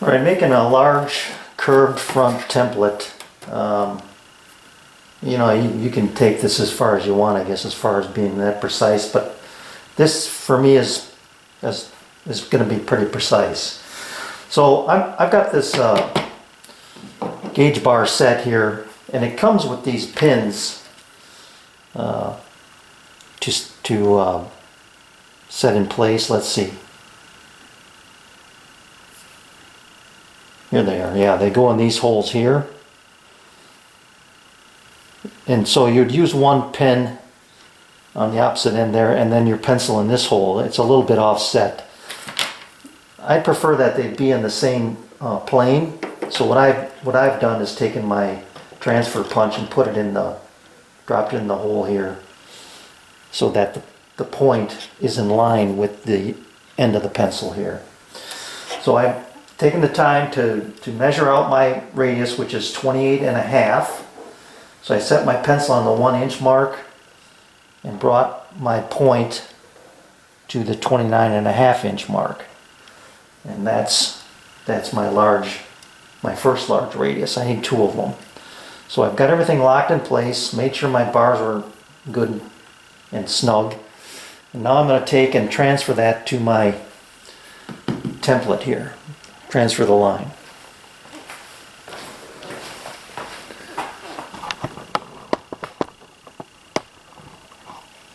All right, making a large curved front template. You know, you can take this as far as you want, I guess, as far as being that precise, but this for me is going to be pretty precise. So I've got this gauge bar set here, and it comes with these pins to set in place. Let's see. Here they are. Yeah, they go in these holes here. And so you'd use one pin on the opposite end there, and then your pencil in this hole. It's a little bit offset. I prefer that they be in the same plane. So what I've done is taken my transfer punch and put it in dropped it in the hole here, so that the point is in line with the end of the pencil here. So I've taken the time to measure out my radius, which is 28.5. So I set my pencil on the 1 inch mark and brought my point to the 29.5 inch mark. And that's my first large radius. I need 2 of them. So I've got everything locked in place, made sure my bars were good and snug. And now I'm going to take and transfer that to my template here. Transfer the line.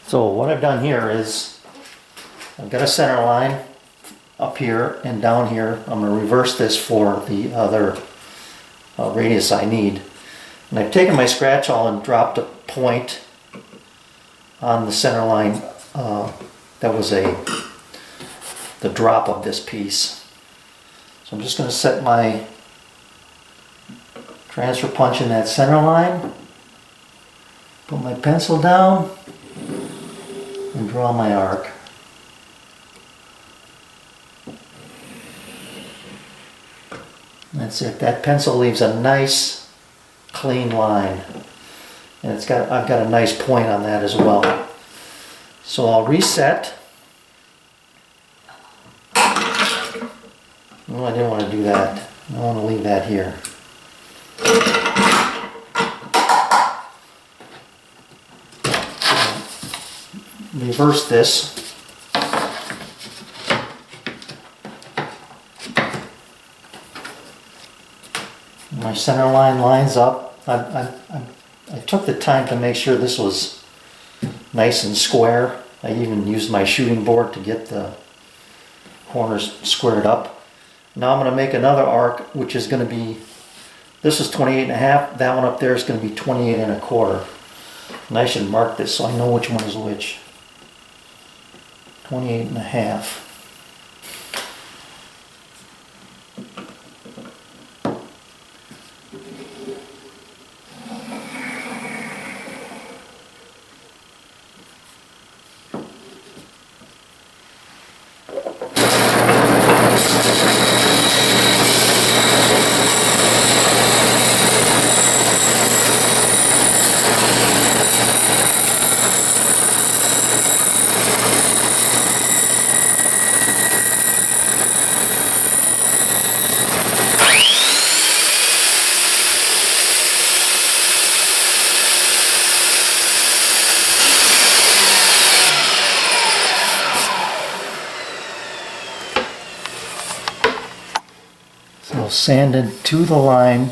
So what I've done here is I've got a center line up here and down here. I'm going to reverse this for the other radius I need. And I've taken my scratch awl and dropped a point on the center line. That was the drop of this piece. So I'm just going to set my transfer punch in that center line, put my pencil down, and draw my arc. That's it. That pencil leaves a nice clean line, and I've got a nice point on that as well. So I'll reset. No, I didn't want to do that. I want to leave that here. Reverse this. My center line lines up. I took the time to make sure this was nice and square. I even used my shooting board to get the corners squared up. Now I'm going to make another arc, which is going to be, this is 28.5, that one up there is going to be 28.25. And I should mark this so I know which one is which. 28.5. So sanded to the line.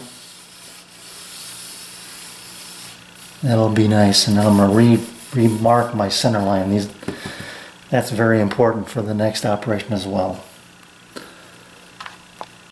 That'll be nice, and then I'm going to remark my center line. That's very important for the next operation as well.